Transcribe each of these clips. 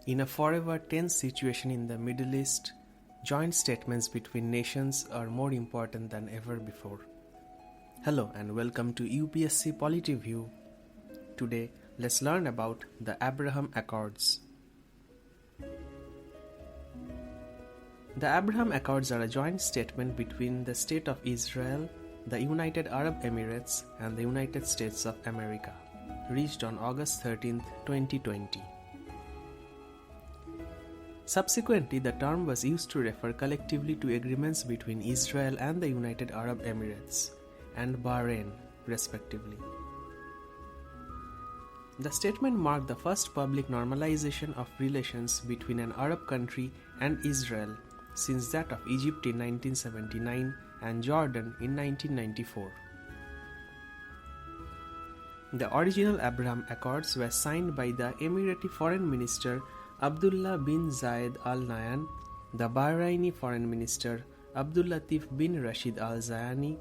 In a forever tense situation in the Middle East, joint statements between nations are more important than ever before. Hello and welcome to UPSC Polity View. Today, let's learn about the Abraham Accords. The Abraham Accords are a joint statement between the State of Israel, the United Arab Emirates, and the United States of America, reached on August 13, 2020. Subsequently, the term was used to refer collectively to agreements between Israel and the United Arab Emirates and Bahrain, respectively. The statement marked the first public normalization of relations between an Arab country and Israel since that of Egypt in 1979 and Jordan in 1994. The original Abraham Accords were signed by the Emirati Foreign Minister Abdullah bin Zayed Al Nahyan, the Bahraini Foreign Minister Abdullatif bin Rashid Al Zayani,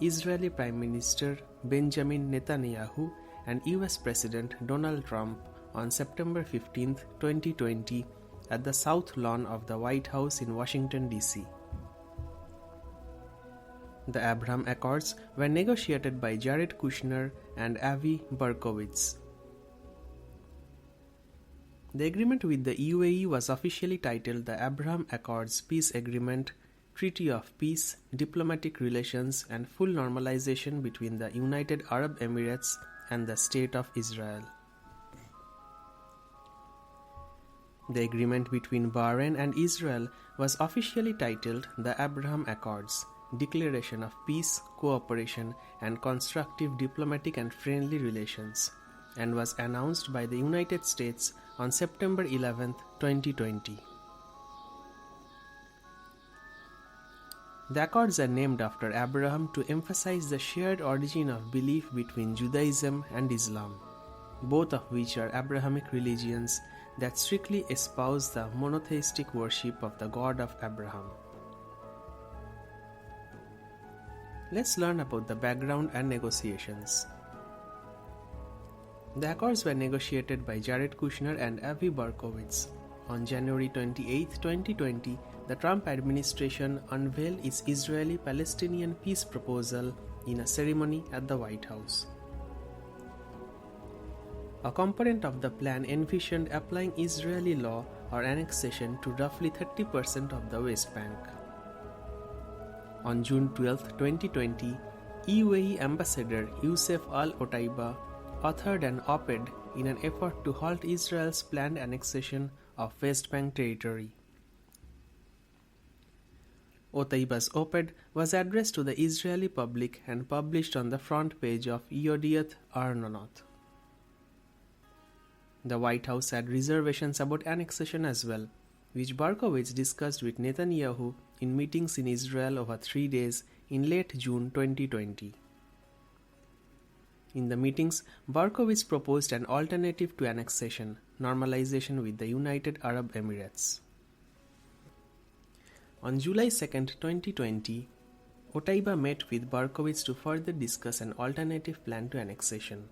Israeli Prime Minister Benjamin Netanyahu, and US President Donald Trump on September 15, 2020 at the South Lawn of the White House in Washington, D.C. The Abraham Accords were negotiated by Jared Kushner and Avi Berkowitz. The agreement with the UAE was officially titled the Abraham Accords Peace Agreement, Treaty of Peace, Diplomatic Relations and Full Normalization between the United Arab Emirates and the State of Israel. The agreement between Bahrain and Israel was officially titled the Abraham Accords, Declaration of Peace, Cooperation and Constructive Diplomatic and Friendly Relations, and was announced by the United States on September 11, 2020. The Accords are named after Abraham to emphasize the shared origin of belief between Judaism and Islam, both of which are Abrahamic religions that strictly espouse the monotheistic worship of the God of Abraham. Let's learn about the background and negotiations. The Accords were negotiated by Jared Kushner and Avi Berkowitz. On January 28, 2020, the Trump administration unveiled its Israeli-Palestinian peace proposal in a ceremony at the White House. A component of the plan envisioned applying Israeli law or annexation to roughly 30% of the West Bank. On June 12, 2020, UAE Ambassador Youssef Al-Otaiba authored an op-ed in an effort to halt Israel's planned annexation of West Bank territory. Otaiba's op-ed was addressed to the Israeli public and published on the front page of Yedioth Ahronoth. The White House had reservations about annexation as well, which Berkowitz discussed with Netanyahu in meetings in Israel over 3 days in late June 2020. In the meetings, Berkowitz proposed an alternative to annexation, normalization with the United Arab Emirates. On July 2, 2020, Otaiba met with Berkowitz to further discuss an alternative plan to annexation.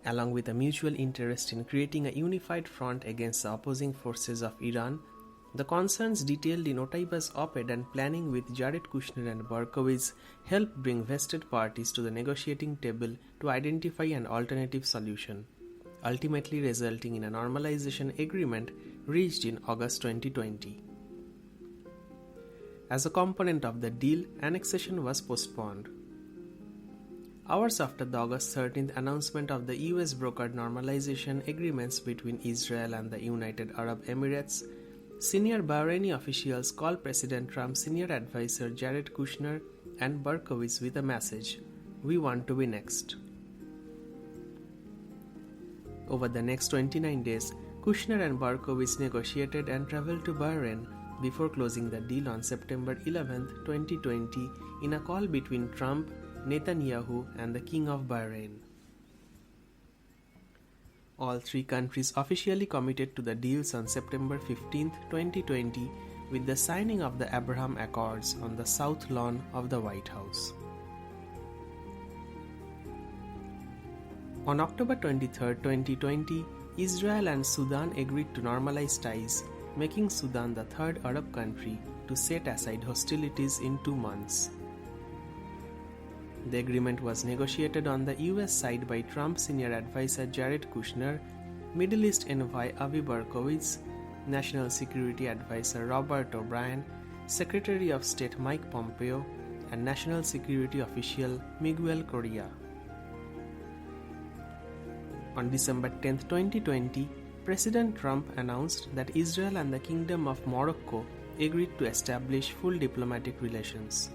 Along with a mutual interest in creating a unified front against the opposing forces of Iran, the concerns detailed in Otaiba's op-ed and planning with Jared Kushner and Berkowitz helped bring vested parties to the negotiating table to identify an alternative solution, ultimately resulting in a normalization agreement reached in August 2020. As a component of the deal, annexation was postponed. Hours after the August 13th announcement of the US brokered normalization agreements between Israel and the United Arab Emirates, senior Bahraini officials called President Trump's senior advisor Jared Kushner and Berkowitz with a message, "We want to be next." Over the next 29 days, Kushner and Berkowitz negotiated and traveled to Bahrain before closing the deal on September 11, 2020 in a call between Trump, Netanyahu and the King of Bahrain. All three countries officially committed to the deals on September 15, 2020 with the signing of the Abraham Accords on the South Lawn of the White House. On October 23, 2020, Israel and Sudan agreed to normalize ties, making Sudan the third Arab country to set aside hostilities in 2 months. The agreement was negotiated on the US side by Trump's senior advisor Jared Kushner, Middle East envoy Avi Berkowitz, National Security Advisor Robert O'Brien, Secretary of State Mike Pompeo, and National Security official Miguel Correa. On December 10, 2020, President Trump announced that Israel and the Kingdom of Morocco agreed to establish full diplomatic relations.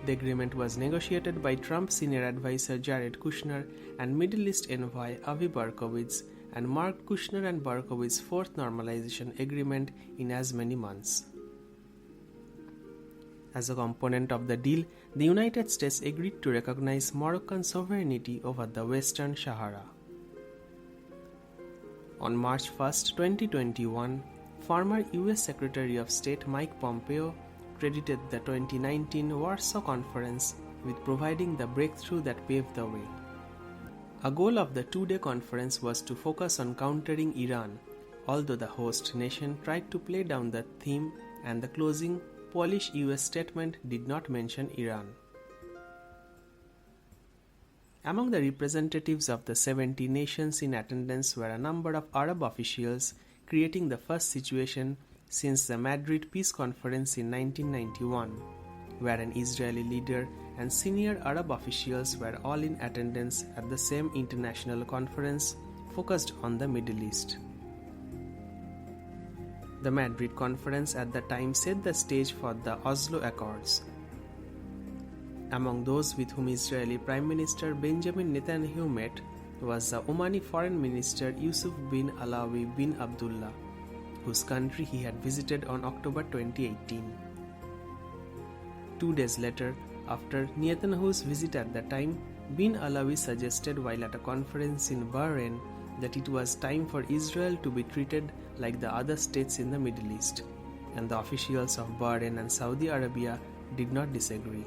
The agreement was negotiated by Trump's senior advisor Jared Kushner and Middle East envoy Avi Berkowitz and marked Kushner and Berkowitz's fourth normalization agreement in as many months. As a component of the deal, the United States agreed to recognize Moroccan sovereignty over the Western Sahara. On March 1, 2021, former US Secretary of State Mike Pompeo credited the 2019 Warsaw Conference with providing the breakthrough that paved the way. A goal of the 2-day conference was to focus on countering Iran, although the host nation tried to play down the theme and the closing Polish US statement did not mention Iran. Among the representatives of the 70 nations in attendance were a number of Arab officials, creating the first situation since the Madrid Peace Conference in 1991, where an Israeli leader and senior Arab officials were all in attendance at the same international conference focused on the Middle East. The Madrid conference at the time set the stage for the Oslo Accords. Among those with whom Israeli Prime Minister Benjamin Netanyahu met was the Omani Foreign Minister Yusuf bin Alawi bin Abdullah, whose country he had visited on October 2018. 2 days later, after Netanyahu's visit at the time, bin Alawi suggested while at a conference in Bahrain that it was time for Israel to be treated like the other states in the Middle East, and the officials of Bahrain and Saudi Arabia did not disagree.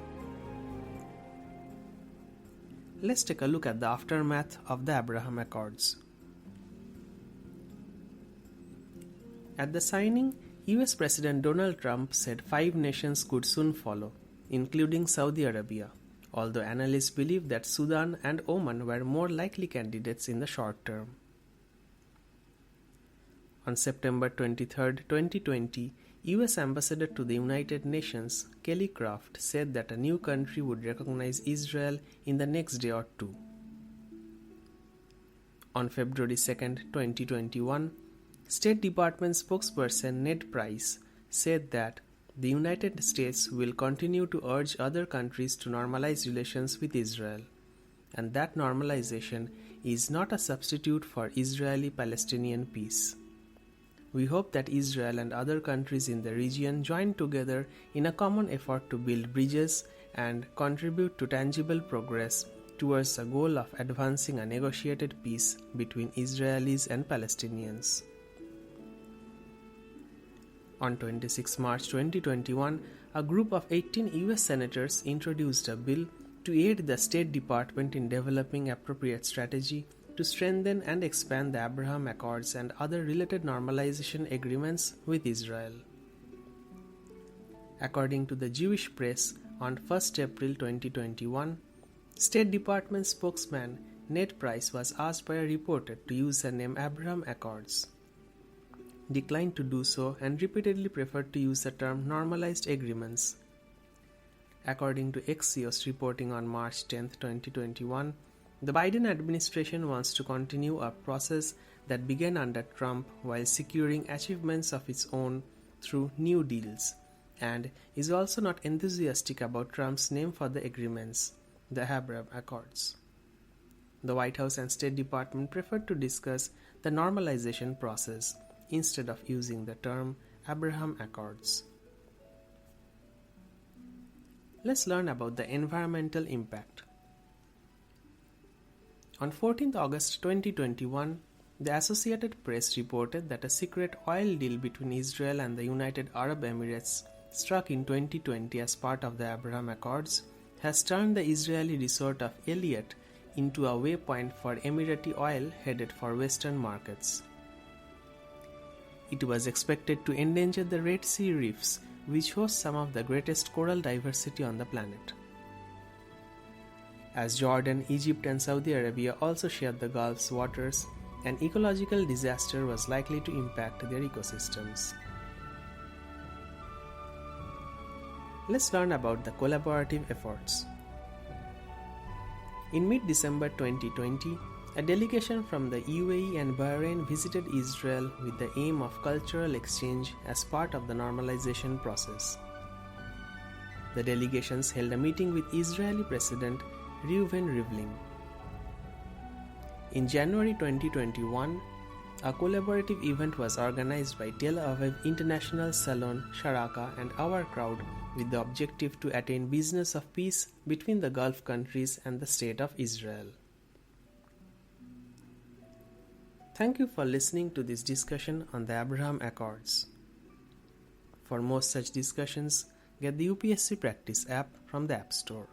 Let's take a look at the aftermath of the Abraham Accords. At the signing, US President Donald Trump said 5 nations could soon follow, including Saudi Arabia, although analysts believe that Sudan and Oman were more likely candidates in the short term. On September 23, 2020, US Ambassador to the United Nations, Kelly Craft, said that a new country would recognize Israel in the next day or two. On February 2, 2021, State Department spokesperson Ned Price said that the United States will continue to urge other countries to normalize relations with Israel, and that normalization is not a substitute for Israeli-Palestinian peace. We hope that Israel and other countries in the region join together in a common effort to build bridges and contribute to tangible progress towards the goal of advancing a negotiated peace between Israelis and Palestinians. On 26 March 2021, a group of 18 US senators introduced a bill to aid the State Department in developing appropriate strategy to strengthen and expand the Abraham Accords and other related normalization agreements with Israel. According to the Jewish press, on 1 April 2021, State Department spokesman Ned Price was asked by a reporter to use the name Abraham Accords, declined to do so, and repeatedly preferred to use the term normalized agreements. According to Axios reporting on March 10, 2021, the Biden administration wants to continue a process that began under Trump while securing achievements of its own through new deals, and is also not enthusiastic about Trump's name for the agreements, the Abraham Accords. The White House and State Department preferred to discuss the normalization process instead of using the term Abraham Accords. Let's learn about the environmental impact. On 14 August 2021, the Associated Press reported that a secret oil deal between Israel and the United Arab Emirates, struck in 2020 as part of the Abraham Accords, has turned the Israeli resort of Eilat into a waypoint for Emirati oil headed for Western markets. It was expected to endanger the Red Sea reefs, which host some of the greatest coral diversity on the planet. As Jordan, Egypt, and Saudi Arabia also shared the Gulf's waters, an ecological disaster was likely to impact their ecosystems. Let's learn about the collaborative efforts. In mid-December 2020, a delegation from the UAE and Bahrain visited Israel with the aim of cultural exchange as part of the normalization process. The delegations held a meeting with Israeli President Reuven Rivlin. In January 2021, a collaborative event was organized by Tel Aviv International Salon, Sharaka, and Our Crowd with the objective to attain business of peace between the Gulf countries and the State of Israel. Thank you for listening to this discussion on the Abraham Accords. For more such discussions, get the UPSC Practice app from the App Store.